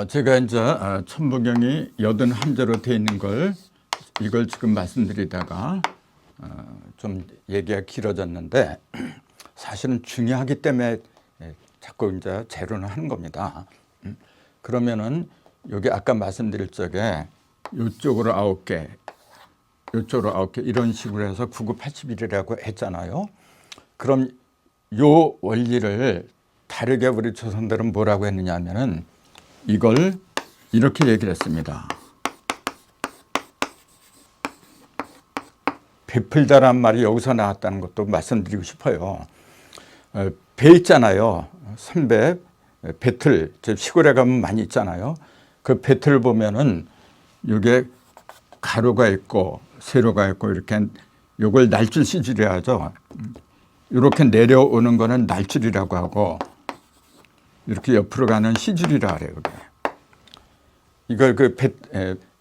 제가 이제 천부경이 81자로 되어 있는 걸 이걸 지금 말씀드리다가 좀 얘기가 길어졌는데 사실은 중요하기 때문에 자꾸 이제 재론을 하는 겁니다. 그러면은 여기 아까 말씀드릴 적에 이쪽으로 9개, 이쪽으로 9개 이런 식으로 해서 9981이라고 했잖아요. 그럼 요 원리를 다르게 우리 조선들은 뭐라고 했느냐 하면은 이걸 이렇게 얘기를 했습니다. 베풀다란 말이 여기서 나왔다는 것도 말씀드리고 싶어요. 배 있잖아요. 선배, 배틀, 시골에 가면 많이 있잖아요. 그 배틀을 보면은 이게 가로가 있고 세로가 있고 이렇게 요걸 날줄 시줄이라 하죠. 이렇게 내려오는 거는 날줄이라고 하고 이렇게 옆으로 가는 시줄이라 그래요. 이걸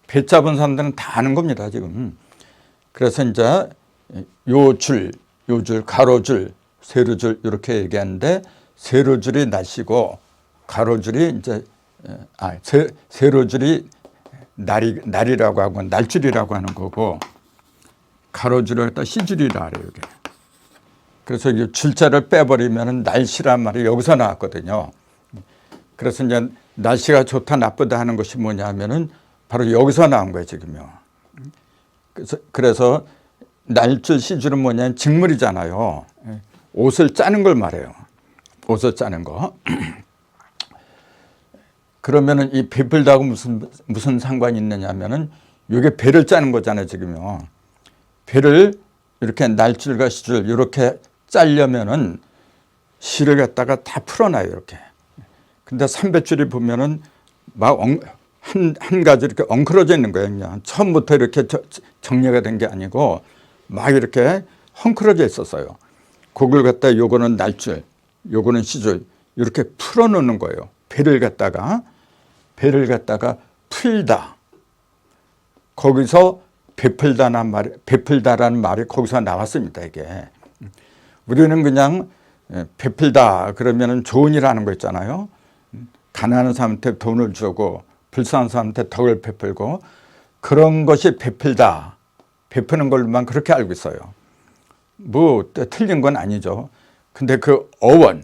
배 잡은 사람들은 다 아는 겁니다, 지금. 그래서 이제 요 줄, 가로줄, 세로줄 이렇게 얘기하는데 세로줄이 날씨고 가로줄이 이제 세로줄이 날이라고 하고 날줄이라고 하는 거고 가로줄을 갖다 시줄이라 그래요. 이게. 그래서 이 줄자를 빼버리면 날씨란 말이 여기서 나왔거든요. 그래서 이제 날씨가 좋다 나쁘다 하는 것이 뭐냐 하면은 바로 여기서 나온 거예요, 지금요. 그래서 날줄 시줄은 뭐냐면 직물이잖아요. 옷을 짜는 걸 말해요. 옷을 짜는 거. 그러면은 이 베풀다고 무슨 상관이 있느냐 하면은 이게 배를 짜는 거잖아요, 지금요. 배를 이렇게 날줄과 시줄 이렇게 짜려면은 실을 갖다가 다 풀어놔요, 이렇게. 근데 삼배줄이 보면은 막 한 가지 이렇게 엉클어져 있는 거예요. 그냥 처음부터 이렇게 정리가 된 게 아니고 막 이렇게 헝클어져 있었어요. 그걸 갖다 요거는 날줄, 요거는 시줄 이렇게 풀어놓는 거예요. 배를 갖다가 풀다. 거기서 베풀다라는 말이 거기서 나왔습니다. 이게 우리는 그냥 베풀다 그러면은 좋은 일 하는 거 있잖아요. 가난한 사람한테 돈을 주고 불쌍한 사람한테 덕을 베풀고 그런 것이 베풀다. 베푸는 걸만 그렇게 알고 있어요. 뭐 틀린 건 아니죠. 근데 그 어원,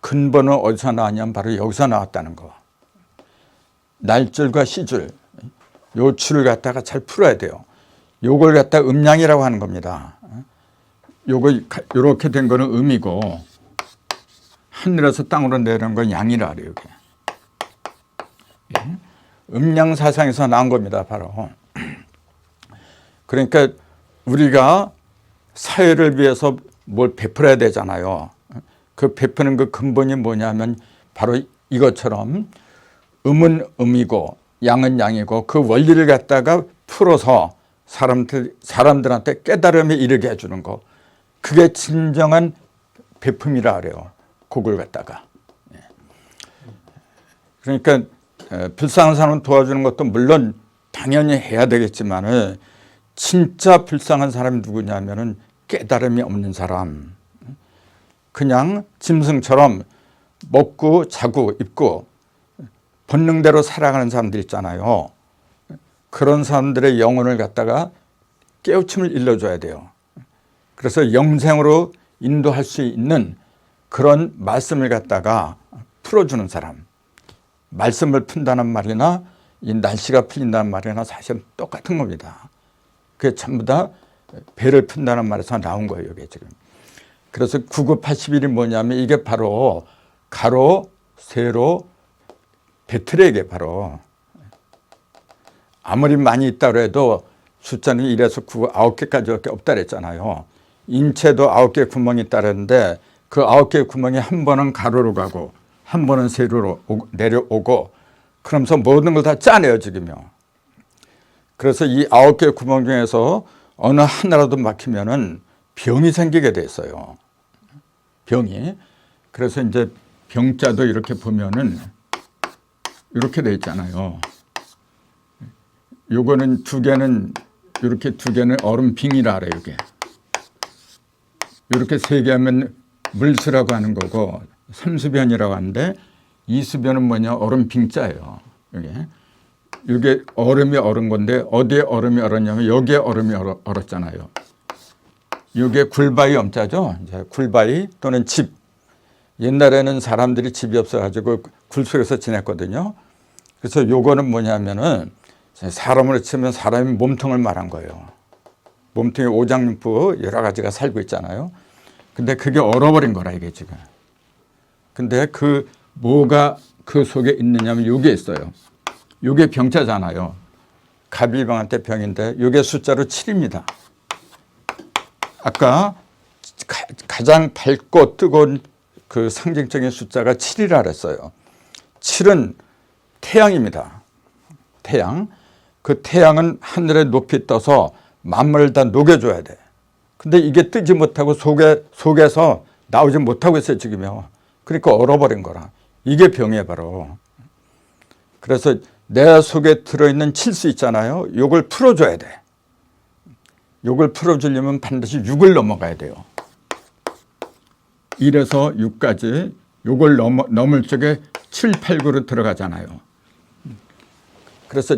근본은 어디서 나왔냐면 바로 여기서 나왔다는 거. 날줄과 시줄, 요 줄을 갖다가 잘 풀어야 돼요. 요걸 갖다 음양이라고 하는 겁니다. 요거 이렇게 된 거는 음이고 하늘에서 땅으로 내려오는 건 양이라 그래요. 음양 사상에서 나온 겁니다, 바로. 그러니까 우리가 사회를 위해서 뭘 베풀어야 되잖아요. 그 베푸는 그 근본이 뭐냐면 바로 이것처럼 음은 음이고 양은 양이고 그 원리를 갖다가 풀어서 사람들한테 깨달음에 이르게 해주는 거. 그게 진정한 베품이라 그래요. 그걸 갖다가. 그러니까 불쌍한 사람 도와주는 것도 물론 당연히 해야 되겠지만 진짜 불쌍한 사람이 누구냐면은 깨달음이 없는 사람. 그냥 짐승처럼 먹고 자고 입고 본능대로 살아가는 사람들 있잖아요. 그런 사람들의 영혼을 갖다가 깨우침을 일러줘야 돼요. 그래서 영생으로 인도할 수 있는 그런 말씀을 갖다가 풀어주는 사람. 말씀을 푼다는 말이나 이 날씨가 풀린다는 말이나 사실 똑같은 겁니다. 그게 전부 다 배를 푼다는 말에서 나온 거예요, 이게 지금. 그래서 9981이 뭐냐면 이게 바로 가로, 세로, 배틀에게 바로 아무리 많이 있다고 해도 숫자는 1에서 9, 9개까지밖에 없다 그랬잖아요. 인체도 9개 구멍이 있다 그랬는데 그 9개 구멍이 한 번은 가로로 가고 한 번은 세로로 내려오고 그러면서 모든 걸 다 짜내요, 지금요. 그래서 이 9개 구멍 중에서 어느 하나라도 막히면은 병이 생기게 돼 있어요. 병이. 그래서 이제 병자도 이렇게 보면은 이렇게 돼 있잖아요. 요거는 이렇게 두 개는 얼음빙이라 그래요, 이게. 이렇게 세 개 하면 물수라고 하는 거고 삼수변이라고 하는데 이수변은 뭐냐? 얼음빙자예요. 이게 얼음이 얼은 건데 어디에 얼음이 얼었냐면 여기에 얼음이 얼었잖아요. 이게 굴바위 엄자죠. 이제 굴바위 또는 집. 옛날에는 사람들이 집이 없어가지고 굴 속에서 지냈거든요. 그래서 요거는 뭐냐면은 사람으로 치면 사람이 몸통을 말한 거예요. 몸통에 오장육부 여러 가지가 살고 있잖아요. 근데 그게 얼어버린 거라 이게 지금. 근데 그 뭐가 그 속에 있느냐면 요게 있어요. 요게 병자잖아요. 갑일병한테 병인데 요게 숫자로 7입니다. 아까 가장 밝고 뜨거운 그 상징적인 숫자가 7이라 그랬어요. 7은 태양입니다. 태양. 그 태양은 하늘에 높이 떠서 만물을 다 녹여줘야 돼. 근데 이게 뜨지 못하고 속에서 나오지 못하고 있어요, 지금요. 그러니까 얼어버린 거라. 이게 병이에요, 바로. 그래서 내 속에 들어있는 칠수 있잖아요. 요걸 풀어줘야 돼. 요걸 풀어주려면 반드시 6을 넘어가야 돼요. 1에서 6까지 요걸 넘을 적에 7, 8, 9로 들어가잖아요. 그래서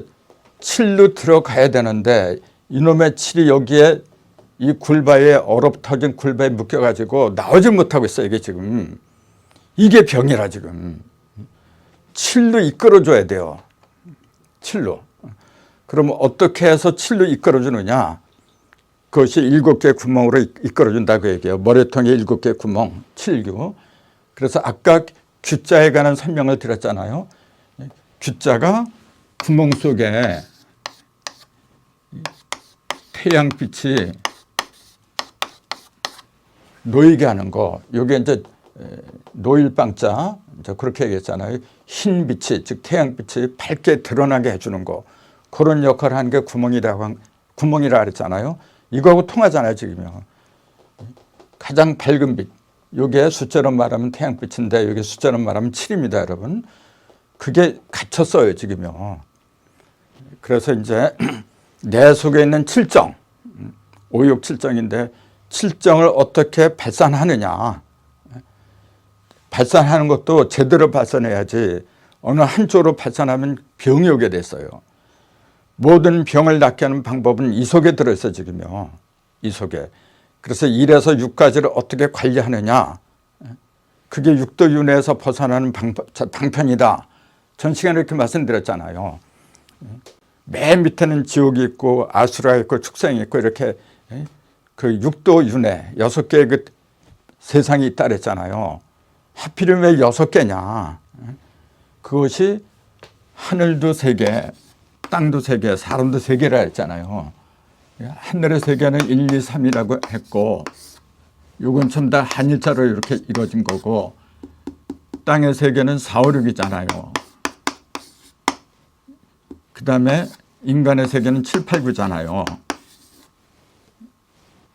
7로 들어가야 되는데 이놈의 7이 여기에 이 굴바위에 얼어터진 굴바위에 묶여가지고 나오질 못하고 있어요. 이게 지금. 이게 병이라 지금. 7로 이끌어줘야 돼요. 7로. 그러면 어떻게 해서 7로 이끌어주느냐. 그것이 7개의 구멍으로 이끌어준다고 얘기해요. 머리통에 7개의 구멍, 7구. 그래서 아까 규자에 관한 설명을 드렸잖아요. 규자가 구멍 속에 태양빛이 놓이게 하는 거. 이게 이제 노일방자, 이제 그렇게 얘기했잖아요. 흰 빛이, 즉 태양빛이 밝게 드러나게 해주는 거. 그런 역할을 하는 게 구멍이라 그랬잖아요. 이거하고 통하잖아요, 지금요. 가장 밝은 빛. 이게 숫자로 말하면 태양빛인데 이게 숫자로 말하면 7입니다, 여러분. 그게 갇혔어요, 지금요. 그래서 이제 내 속에 있는 7정, 567정인데 7정을 어떻게 발산하느냐. 발산하는 것도 제대로 발산해야지 어느 한쪽으로 발산하면 병이 오게 됐어요. 모든 병을 낫게 하는 방법은 이 속에 들어있어 지금요. 이 속에. 그래서 1에서 6까지를 어떻게 관리하느냐. 그게 육도윤회에서 벗어나는 방편이다. 전 시간에 이렇게 말씀드렸잖아요. 맨 밑에는 지옥이 있고 아수라가 있고 축생이 있고 이렇게 그 육도윤회 6개의 그 세상이 있다 그랬잖아요. 하필이면 왜 6개냐. 그것이 하늘도 3개, 땅도 3개, 사람도 3개라 했잖아요. 하늘의 3개는 1, 2, 3이라고 했고 요건 전부 다 한일자로 이렇게 이루어진 거고 땅의 3개는 4, 5, 6이잖아요. 그 다음에 인간의 3개는 7, 8, 9잖아요.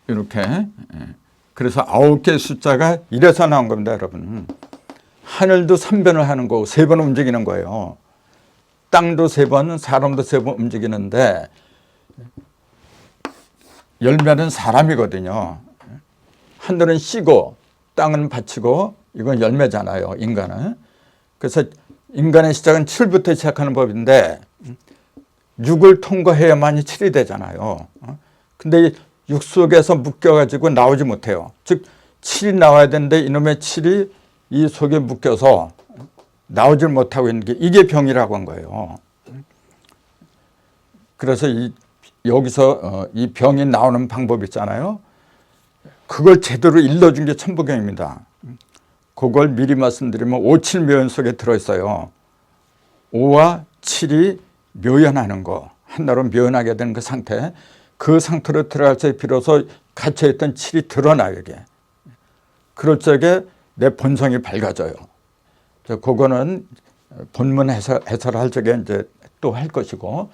이렇게. 그래서 9개의 숫자가 이래서 나온 겁니다, 여러분. 하늘도 3변을 하는 거고 3번 움직이는 거예요. 땅도 3번, 사람도 3번 움직이는데 열매는 사람이거든요. 하늘은 씨고 땅은 밭이고 이건 열매잖아요, 인간은. 그래서 인간의 시작은 7부터 시작하는 법인데 6을 통과해야만이 7이 되잖아요. 근데 6 속에서 묶여가지고 나오지 못해요. 즉 7이 나와야 되는데 이놈의 7이 이 속에 묶여서 나오질 못하고 있는 게 이게 병이라고 한 거예요. 그래서 여기서 이 병이 나오는 방법 있잖아요. 그걸 제대로 일러준 게 천부경입니다. 그걸 미리 말씀드리면 5, 7묘연 속에 들어있어요. 5와 7이 묘연하는 거, 하나로 묘연하게 되는 그 상태, 그 상태로 들어갈 때 비로소 갇혀있던 7이 드러나요. 이게. 그럴 적에 내 본성이 밝아져요. 그거는 본문 해설할 적에 이제 또 할 것이고,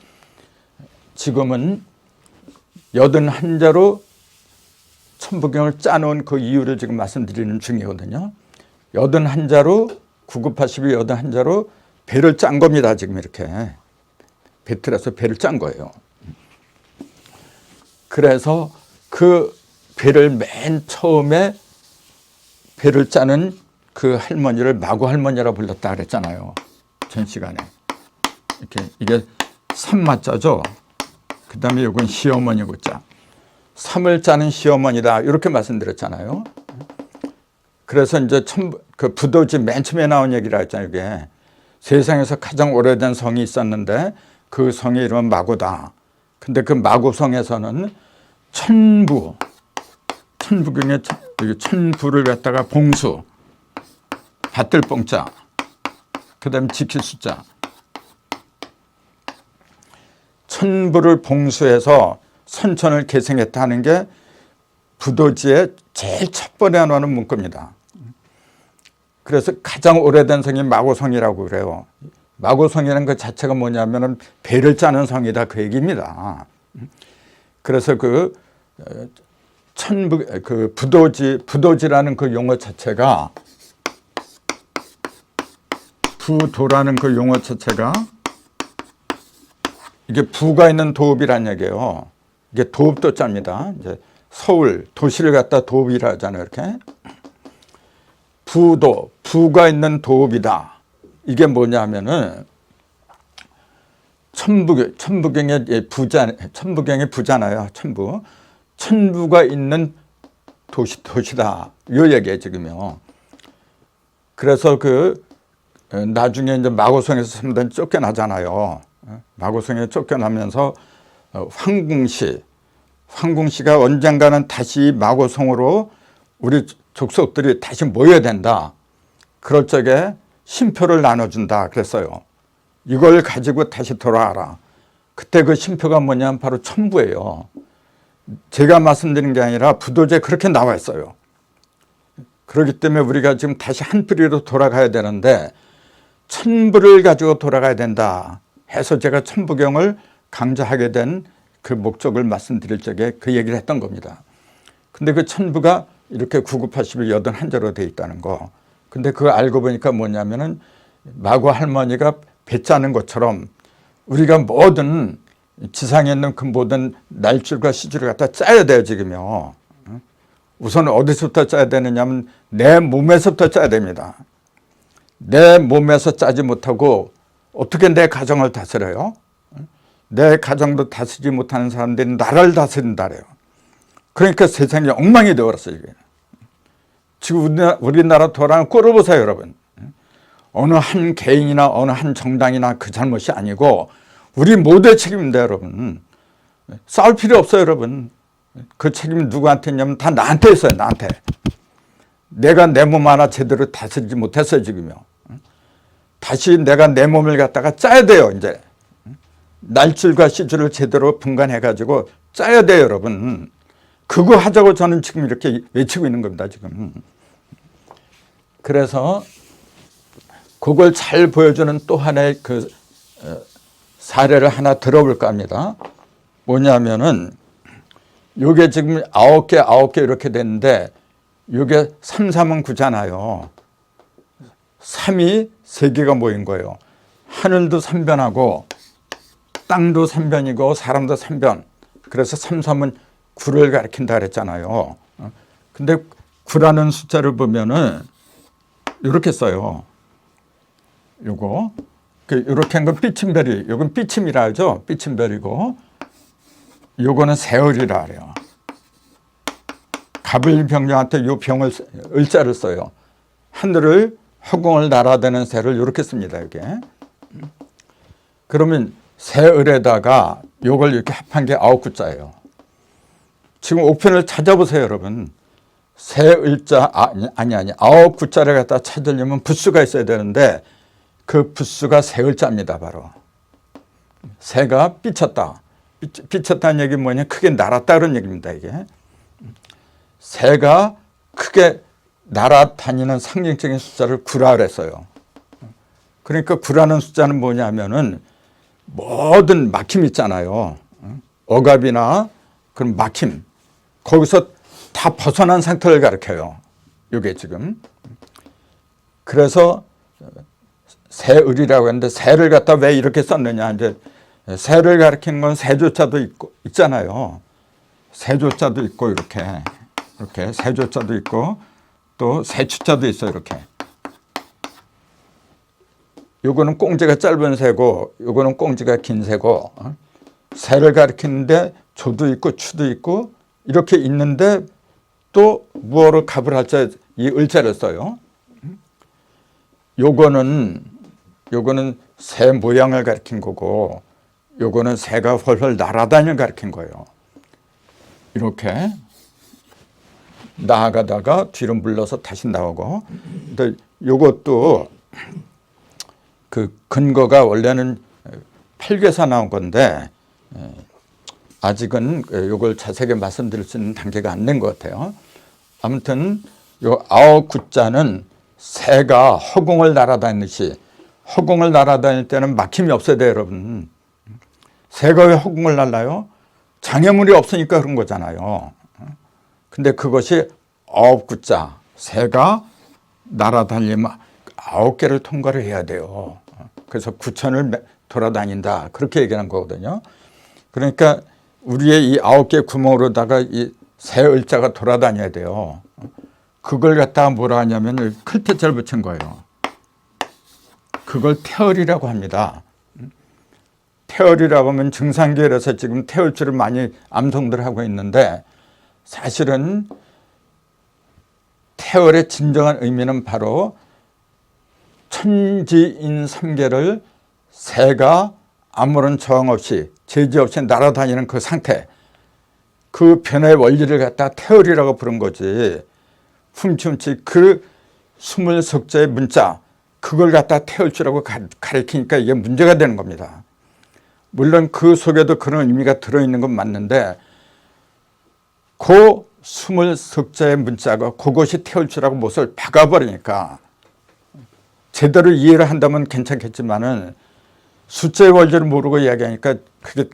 지금은 81자로 천부경을 짜놓은 그 이유를 지금 말씀드리는 중이거든요. 81자로 9982 81자로 배를 짠 겁니다. 지금 이렇게 배틀에서 배를 짠 거예요. 그래서 그 배를 맨 처음에 배를 짜는 그 할머니를 마구 할머니라 불렀다 그랬잖아요. 전 시간에. 이렇게 이게 삼마자죠. 그 다음에 이건 시어머니고 자. 3을 짜는 시어머니다. 이렇게 말씀드렸잖아요. 그래서 이제 그 부도지 맨 처음에 나온 얘기라 했잖아요. 이게 세상에서 가장 오래된 성이 있었는데 그 성의 이름은 마고다. 근데 그 마고성에서는 천부경에 천부를 갖다가 봉수, 받들 봉자, 그 다음에 지킬 숫자. 천부를 봉수해서 선천을 계승했다는 게 부도지의 제일 첫 번에 나오는 문구입니다. 그래서 가장 오래된 성이 마고성이라고 그래요. 마고성이라는 것 자체가 뭐냐면은 배를 짜는 성이다 그 얘기입니다. 그래서 그 부도지라는 그 용어 자체가 부도라는 그 용어 자체가 이게 부가 있는 도읍이란 얘기예요. 이게 도읍도 짭니다. 이제 서울 도시를 갖다 도읍이라 하잖아요. 이렇게 부도 부가 있는 도읍이다. 이게 뭐냐면은 천부경의 부잖아요. 천부가 있는 도시다. 이 얘기예요 지금요. 그래서 그 나중에 이제 마고성에서 삼단 쫓겨나잖아요. 마고성에 쫓겨나면서 황궁시가 언젠가는 다시 마고성으로 우리 족속들이 다시 모여야 된다. 그럴 적에 신표를 나눠준다 그랬어요. 이걸 가지고 다시 돌아와라. 그때 그 신표가 뭐냐면 바로 천부예요. 제가 말씀드린 게 아니라 부도지에 그렇게 나와 있어요. 그렇기 때문에 우리가 지금 다시 한 뿌리로 돌아가야 되는데 천부를 가지고 돌아가야 된다 해서 제가 천부경을 강조하게 된 그 목적을 말씀드릴 적에 그 얘기를 했던 겁니다. 근데 그 천부가 이렇게 9981 81자로 되어 있다는 거. 근데 그거 알고 보니까 뭐냐면은 마고 할머니가 배 짜는 것처럼 우리가 뭐든 지상에 있는 그 모든 날줄과 시줄을 갖다 짜야 돼요 지금요. 우선 어디서부터 짜야 되느냐면 내 몸에서부터 짜야 됩니다. 내 몸에서 짜지 못하고 어떻게 내 가정을 다스려요? 내 가정도 다스리지 못하는 사람들이 나라를 다스린다 그래요. 그러니까 세상이 엉망이 되어버렸어요. 이게. 지금 우리나라 돌아가는 꼴을 보세요 여러분. 어느 한 개인이나 어느 한 정당이나 그 잘못이 아니고 우리 모두의 책임입니다 여러분. 싸울 필요 없어요 여러분. 그 책임이 누구한테 있냐면 다 나한테 있어요. 나한테. 내가 내 몸 하나 제대로 다스리지 못했어요 지금요. 다시 내가 내 몸을 갖다가 짜야 돼요 이제. 날줄과 시줄을 제대로 분간해 가지고 짜야 돼요 여러분. 그거 하자고 저는 지금 이렇게 외치고 있는 겁니다 지금. 그래서 그걸 잘 보여주는 또 하나의 그 사례를 하나 들어볼까 합니다. 뭐냐면은 요게 지금 9개 이렇게 됐는데 요게 3, 3은 9잖아요. 3이 3개가 모인 거예요. 하늘도 3변하고 땅도 3변이고 사람도 3변. 그래서 3, 3은 9를 가리킨다 그랬잖아요. 근데 9라는 숫자를 보면은 이렇게 써요. 요거. 이렇게 한 건 삐침별이, 요건 삐침이라 하죠. 삐침별이고. 요거는 세월이라 그래요. 갑을병자한테 요 병을, 을자를 써요. 하늘을, 허공을 날아다니는 새를 이렇게 씁니다. 이게. 그러면 세을에다가 요걸 이렇게 합한 게 9구자예요. 지금 5편을 찾아보세요, 여러분. 세을자, 아니, 9구자를 갖다 찾으려면 붓수가 있어야 되는데 그 붓수가 세을자입니다, 바로. 새가 삐쳤다. 삐쳤다는 얘기는 뭐냐? 크게 날았다 그런 얘기입니다, 이게. 새가 크게 날아다니는 상징적인 숫자를 9라 그랬어요. 그러니까 9라는 숫자는 뭐냐면은 모든 막힘 있잖아요. 억압이나 그런 막힘. 거기서 다 벗어난 상태를 가리켜요. 이게 지금. 그래서 새을이라고 했는데 새를 갖다 왜 이렇게 썼느냐. 이제 새를 가리키는 건 새조자도 있잖아요. 새조자도 있고 이렇게 새조자도 있고 또 새추자도 있어요. 이렇게. 요거는 꽁지가 짧은 새고 요거는 꽁지가 긴 새고 새를 가리키는데 조도 있고 추도 있고 이렇게 있는데 또 무어로 갑을 할 때 이 을자를 써요. 요거는 새 모양을 가리킨 거고 요거는 새가 훨훨 날아다니는 가리킨 거예요. 이렇게 나아가다가 뒤로 물러서 다시 나오고. 근데 요것도 그 근거가 원래는 8개에서 나온 건데 아직은 요걸 자세하게 말씀드릴 수 있는 단계가 안 된 것 같아요. 아무튼 요 아홉 구자는 새가 허공을 날아다니듯이, 허공을 날아다닐 때는 막힘이 없어야 돼요, 여러분. 새가 왜 허공을 날아요? 장애물이 없으니까 그런 거잖아요. 근데 그것이 아홉 구자, 새가 날아다니면 9개를 통과를 해야 돼요. 그래서 9천을 돌아다닌다, 그렇게 얘기하는 거거든요. 그러니까 우리의 이 9개 구멍으로다가 이 새 을자가 돌아다녀야 돼요. 그걸 갖다가 뭐라 하냐면 클테자를 붙인 거예요. 그걸 태열이라고 합니다. 태열이라고 하면 증상계열에서 지금 태열주를 많이 암송들 하고 있는데, 사실은 태열의 진정한 의미는 바로 천지인 삼계를 새가 아무런 저항 없이 제지 없이 날아다니는 그 상태, 그 변화의 원리를 갖다가 태열이라고 부른 거지, 훔치훔치 그 20석자의 문자 그걸 갖다가 태열주라고 가리키니까 이게 문제가 되는 겁니다. 물론 그 속에도 그런 의미가 들어있는 건 맞는데 그 20석자의 문자가 그것이 태열주라고 못을 박아버리니까, 제대로 이해를 한다면 괜찮겠지만은 숫자의 원리를 모르고 이야기하니까 그게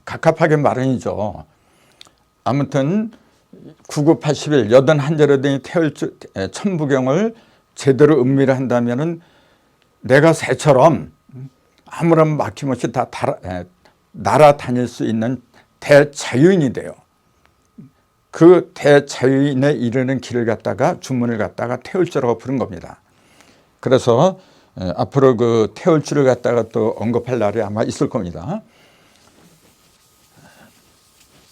갑갑하게 마련이죠. 아무튼 9981 81절에 된 태열주 천부경을 제대로 음미를 한다면은 내가 새처럼 아무런 막힘없이 다 날아다닐 수 있는 대자유인이 돼요. 그 대자유인에 이르는 길을 갖다가, 주문을 갖다가 태열주라고 부른 겁니다. 그래서 앞으로 그 태열주를 갖다가 또 언급할 날이 아마 있을 겁니다.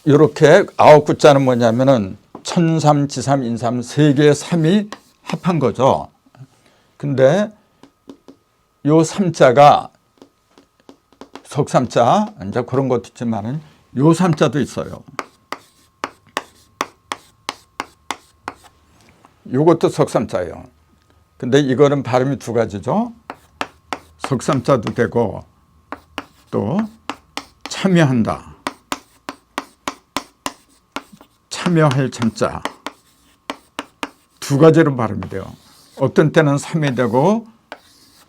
이렇게 아홉 구자는 뭐냐면은 천삼, 지삼, 인삼 세 개의 삼이 합한 거죠. 근데 요 삼자가 속삼자, 이제 그런 것도 있지만은 요 삼자도 있어요. 요것도 속삼자예요. 근데 이거는 발음이 두 가지죠. 속삼자도 되고 또 참여한다, 참여할 참자, 두 가지로 발음이 돼요. 어떤 때는 삼이 되고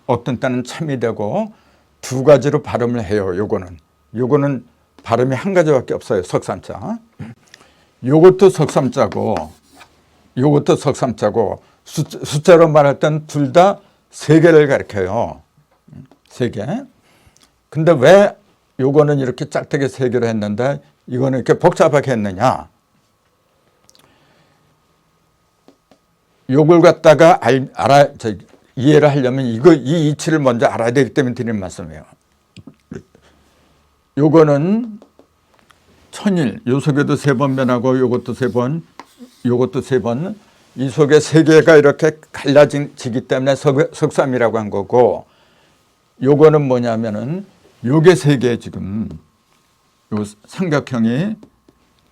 어떤 때는 참이 되고 두 가지로 발음을 해요. 요거는 발음이 한 가지밖에 없어요. 석삼자. 요것도 석삼자고 요것도 석삼자고, 숫자로 말할 땐 둘 다 세 개를 가리켜요. 세 개. 근데 왜 요거는 이렇게 짝대기 세 개로 했는데 이거는 이렇게 복잡하게 했느냐? 요걸 갖다가 이해를 하려면 이 이치를 먼저 알아야 되기 때문에 드리는 말씀이에요. 요거는 천일, 요 속에도 세 번 변하고 요것도 세 번, 요것도 세 번, 이 속에 세 개가 이렇게 갈라지기 때문에 석삼이라고 한 거고, 요거는 뭐냐면은 요게 세 개, 지금 요 삼각형이,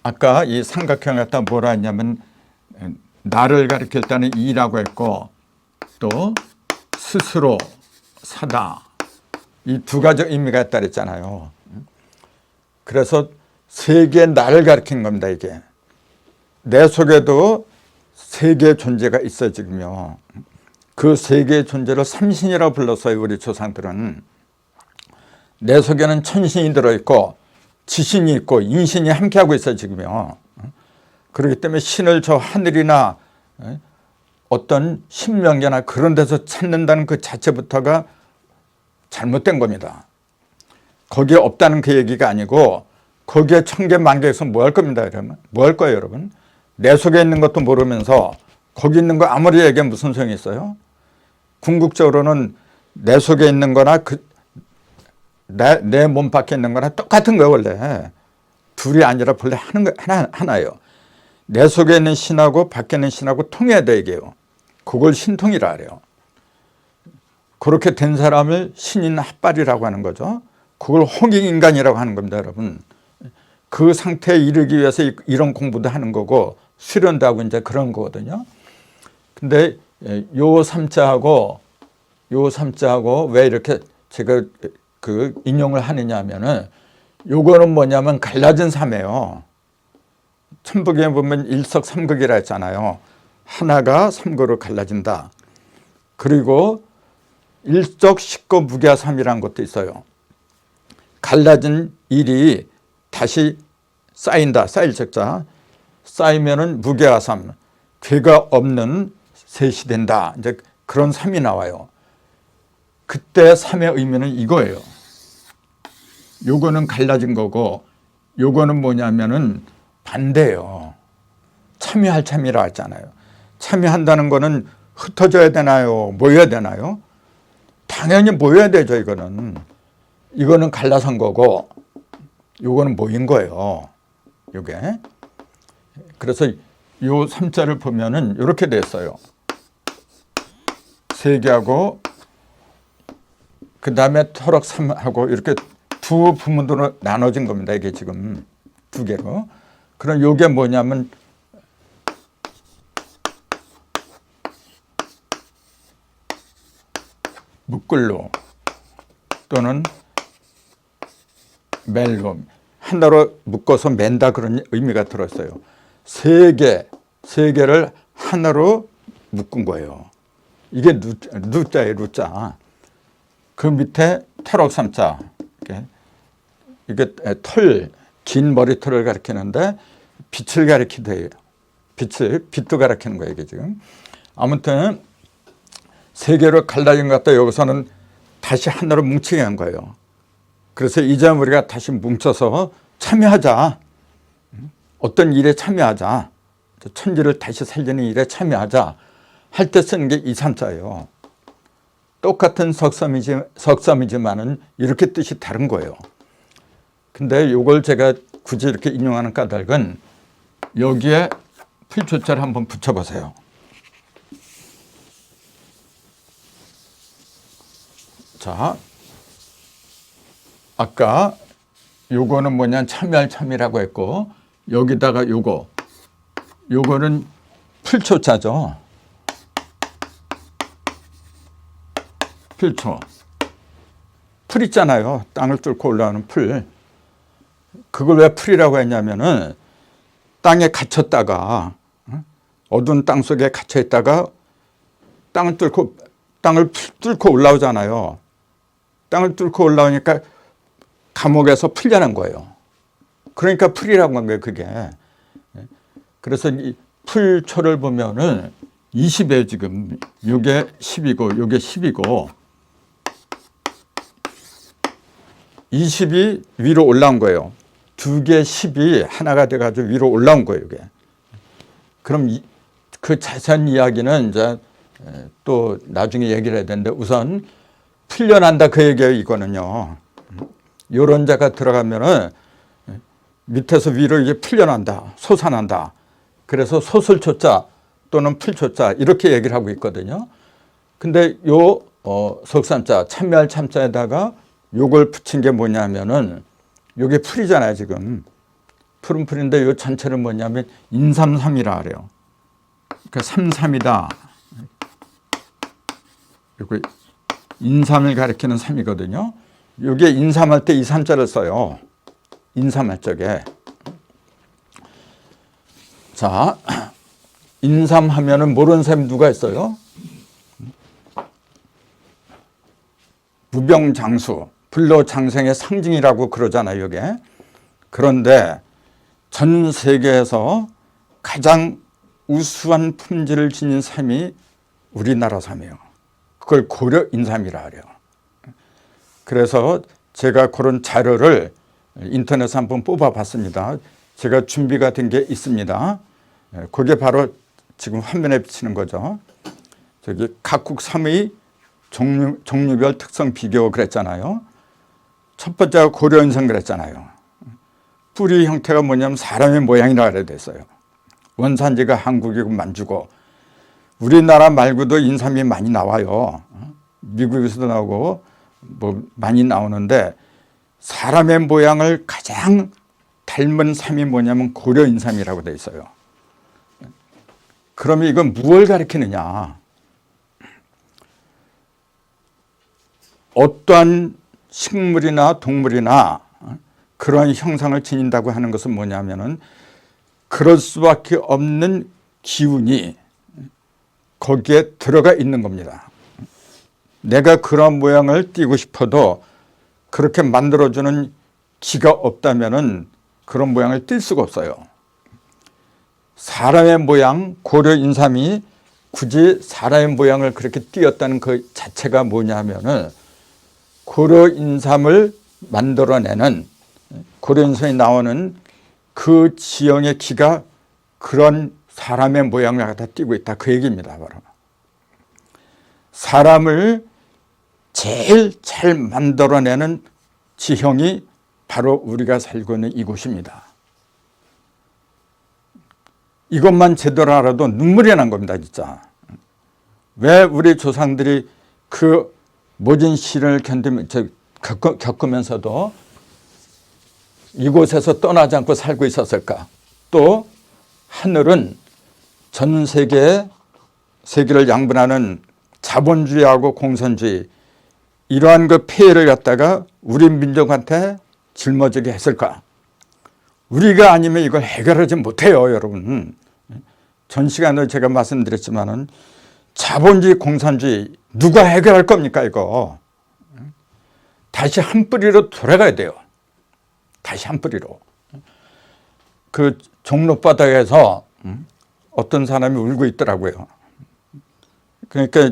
아까 이 삼각형 갖다 뭐라 했냐면 나를 가리킬 때는 이라고 했고 또 스스로, 사다, 이 두 가지 의미가 있다 그랬잖아요. 그래서 세 개의 나를 가리킨 겁니다. 이게 내 속에도 세 개의 존재가 있어요. 지금요. 그 세 개의 존재를 삼신이라고 불렀어요. 우리 조상들은. 내 속에는 천신이 들어있고 지신이 있고 인신이 함께하고 있어요. 지금요. 그렇기 때문에 신을 저 하늘이나 어떤 신명계나 그런 데서 찾는다는 그 자체부터가 잘못된 겁니다. 거기에 없다는 그 얘기가 아니고 거기에 천개 만개에서 뭐 할 겁니다. 여러분, 뭐 할 거예요, 여러분? 내 속에 있는 것도 모르면서 거기 있는 거 아무리 얘기하면 무슨 소용이 있어요? 궁극적으로는 내 속에 있는 거나 내 몸 밖에 있는 거나 똑같은 거예요. 원래 둘이 아니라 본래 하나예요. 내 속에 있는 신하고 밖에 있는 신하고 통해야 돼 이게요. 그걸 신통이라 그래요. 그렇게 된 사람을 신인 합발이라고 하는 거죠. 그걸 홍익인간이라고 하는 겁니다, 여러분. 그 상태에 이르기 위해서 이런 공부도 하는 거고 수련도 하고 이제 그런 거거든요. 근데 요 삼자하고 왜 이렇게 제가 그 인용을 하느냐 하면은 요거는 뭐냐면 갈라진 삶이에요. 천북에 보면 일석삼극이라 했잖아요. 하나가 삼극으로 갈라진다. 그리고 일적식고 무게삼이라는 것도 있어요. 갈라진 일이 다시 쌓인다. 쌓일 적자. 쌓이면은 무게삼, 괴가 없는 셋이 된다. 이제 그런 삼이 나와요. 그때 삼의 의미는 이거예요. 요거는 갈라진 거고 요거는 뭐냐면은 반대예요. 참여할 참이라 했잖아요. 참여한다는 거는 흩어져야 되나요? 모여야 되나요? 당연히 모여야 되죠. 이거는 갈라선 거고 요거는 모인 거예요. 요게. 그래서 요 삼자를 보면은 이렇게 됐어요. 세계하고 그 다음에 토락삼하고 이렇게 두 부문으로 나눠진 겁니다. 이게 지금 두 개로. 그럼 요게 뭐냐면 묶글로 또는 멜로 하나로 묶어서 맨다 그런 의미가 들었어요. 세 개를 하나로 묶은 거예요. 이게 누자예요, 누자. 그 밑에 태록삼자. 이게 긴 머리털을 가리키는데 빛을 가리키도 해요. 빛도 가리키는 거예요, 이게 지금. 아무튼 세 개로 갈라진 것 같다. 여기서는 다시 하나로 뭉치게 한 거예요. 그래서 이제 우리가 다시 뭉쳐서 참여하자. 어떤 일에 참여하자. 천지를 다시 살리는 일에 참여하자. 할 때 쓰는 게 이 삼자예요. 똑같은 석삼이지만은 이렇게 뜻이 다른 거예요. 근데 이걸 제가 굳이 이렇게 인용하는 까닭은 여기에 풀조자를 한번 붙여보세요. 자, 아까 요거는 뭐냐 참여할 참이라고 했고 여기다가 요거는 풀초자죠. 풀초. 풀 있잖아요. 땅을 뚫고 올라오는 풀. 그걸 왜 풀이라고 했냐면은 땅에 갇혔다가 어두운 땅 속에 갇혀 있다가 땅을 뚫고 올라오잖아요. 땅을 뚫고 올라오니까 감옥에서 풀려난 거예요. 그러니까 풀이라고 한 거예요, 그게. 그래서 이 풀초를 보면은 20에 지금 요게 10이고 요게 10이고 20이 위로 올라온 거예요. 두 개 10이 하나가 돼가지고 위로 올라온 거예요, 이게. 그럼 그 자세한 이야기는 이제 또 나중에 얘기를 해야 되는데 우선 풀려난다 그 얘기예요, 이거는요. 요런 자가 들어가면은 밑에서 위로 이게 풀려난다, 솟아난다. 그래서 솟을초자 또는 풀초자 이렇게 얘기를 하고 있거든요. 근데 요 석삼자, 참여할 참자에다가 요걸 붙인 게 뭐냐면은 요게 풀이잖아요, 지금. 풀은 풀인데 요 전체는 뭐냐면 인삼삼이라 그래요. 그러니까 삼삼이다. 요거 인삼을 가리키는 삼이거든요. 요게 인삼할 때 이 삼자를 써요. 인삼할 적에. 자, 인삼하면은 모르는 사람이 누가 있어요? 무병장수, 불로장생의 상징이라고 그러잖아요, 이게. 그런데 전 세계에서 가장 우수한 품질을 지닌 삶이 우리나라 삶이에요. 그걸 고려 인삼이라 그래요. 그래서 제가 그런 자료를 인터넷에 한번 뽑아봤습니다. 제가 준비가 된 게 있습니다. 그게 바로 지금 화면에 비치는 거죠. 저기 각국 3의 종류별 특성 비교 그랬잖아요. 첫 번째가 고려인삼 그랬잖아요. 뿌리 형태가 뭐냐면 사람의 모양이라 그래 됐어요. 원산지가 한국이고 만주고 우리나라 말고도 인삼이 많이 나와요. 미국에서도 나오고 뭐 많이 나오는데 사람의 모양을 가장 닮은 삼이 뭐냐면 고려인삼이라고 돼 있어요. 그러면 이건 무엇을 가리키느냐? 어떠한 식물이나 동물이나 그러한 형상을 지닌다고 하는 것은 뭐냐면은 그럴 수밖에 없는 기운이 거기에 들어가 있는 겁니다. 내가 그런 모양을 띄고 싶어도 그렇게 만들어주는 기가 없다면은 그런 모양을 띌 수가 없어요. 사람의 모양, 고려 인삼이 굳이 사람의 모양을 그렇게 띄었다는 그 자체가 뭐냐면은 고려 인삼을 만들어내는 고려 인삼이 나오는 그 지형의 기가 그런 사람의 모양을 갖다 띄고 있다. 그 얘기입니다. 바로 사람을 제일 잘 만들어내는 지형이 바로 우리가 살고 있는 이곳입니다. 이것만 제대로 알아도 눈물이 난 겁니다. 진짜. 왜 우리 조상들이 그 모진 시련을 겪으면서도 이곳에서 떠나지 않고 살고 있었을까? 또 하늘은 전 세계를 양분하는 자본주의하고 공산주의 이러한 그 폐해를 갖다가 우리 민족한테 짊어지게 했을까? 우리가 아니면 이걸 해결하지 못해요, 여러분. 전 시간에 제가 말씀드렸지만은 자본주의, 공산주의 누가 해결할 겁니까, 이거? 다시 한 뿌리로 돌아가야 돼요. 다시 한 뿌리로. 그 종로바닥에서 어떤 사람이 울고 있더라고요. 그러니까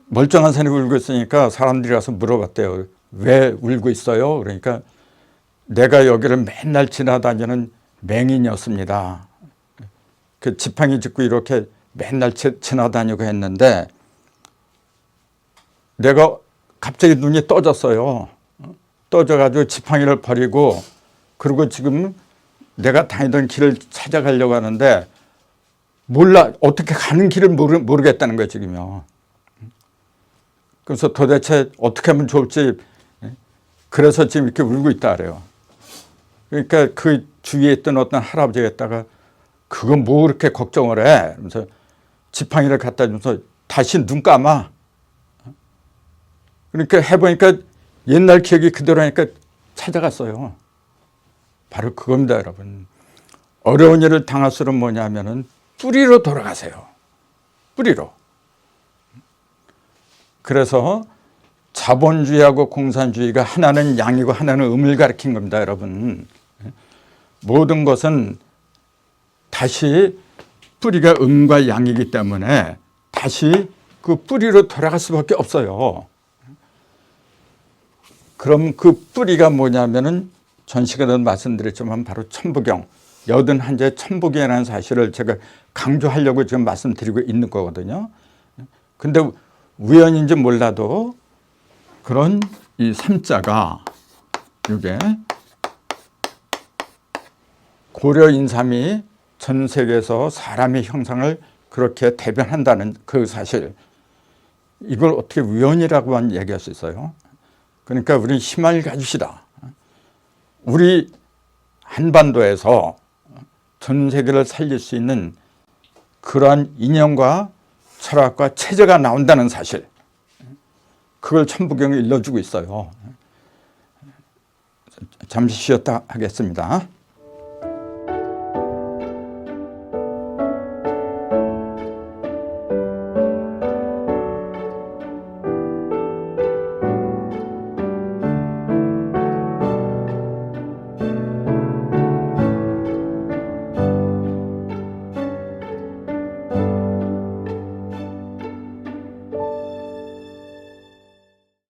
멀쩡한 사람이 울고 있으니까 사람들이 가서 물어봤대요. 왜 울고 있어요? 그러니까 내가 여기를 맨날 지나다니는 맹인이었습니다. 그 지팡이 짚고 이렇게 맨날 지나다니고 했는데 내가 갑자기 눈이 떠졌어요. 떠져가지고 지팡이를 버리고 그리고 지금 내가 다니던 길을 찾아가려고 하는데 몰라. 어떻게 가는 길을 모르겠다는 거예요, 지금요. 그래서 도대체 어떻게 하면 좋을지 그래서 지금 이렇게 울고 있다 그래요. 그러니까 그 주위에 있던 어떤 할아버지가 그건 뭐 그렇게 걱정을 해? 그러면서 지팡이를 갖다 주면서 다시 눈 감아. 그러니까 해보니까 옛날 기억이 그대로 하니까 찾아갔어요. 바로 그겁니다, 여러분. 어려운 일을 당할수록 뭐냐면은 뿌리로 돌아가세요. 뿌리로. 그래서 자본주의하고 공산주의가 하나는 양이고 하나는 음을 가리킨 겁니다, 여러분. 모든 것은 다시 뿌리가 음과 양이기 때문에 다시 그 뿌리로 돌아갈 수밖에 없어요. 그럼 그 뿌리가 뭐냐면은 전 시간에 말씀드렸지만 바로 천부경, 81제 천부경이라는 사실을 제가 강조하려고 지금 말씀드리고 있는 거거든요. 근데 우연인지 몰라도 그런 이 삼자가 이게 고려 인삼이 전 세계에서 사람의 형상을 그렇게 대변한다는 그 사실, 이걸 어떻게 우연이라고만 얘기할 수 있어요? 그러니까 우리 희망을 가지시다. 우리 한반도에서 전 세계를 살릴 수 있는 그러한 이념과 철학과 체제가 나온다는 사실, 그걸 천부경이 일러주고 있어요. 잠시 쉬었다 하겠습니다.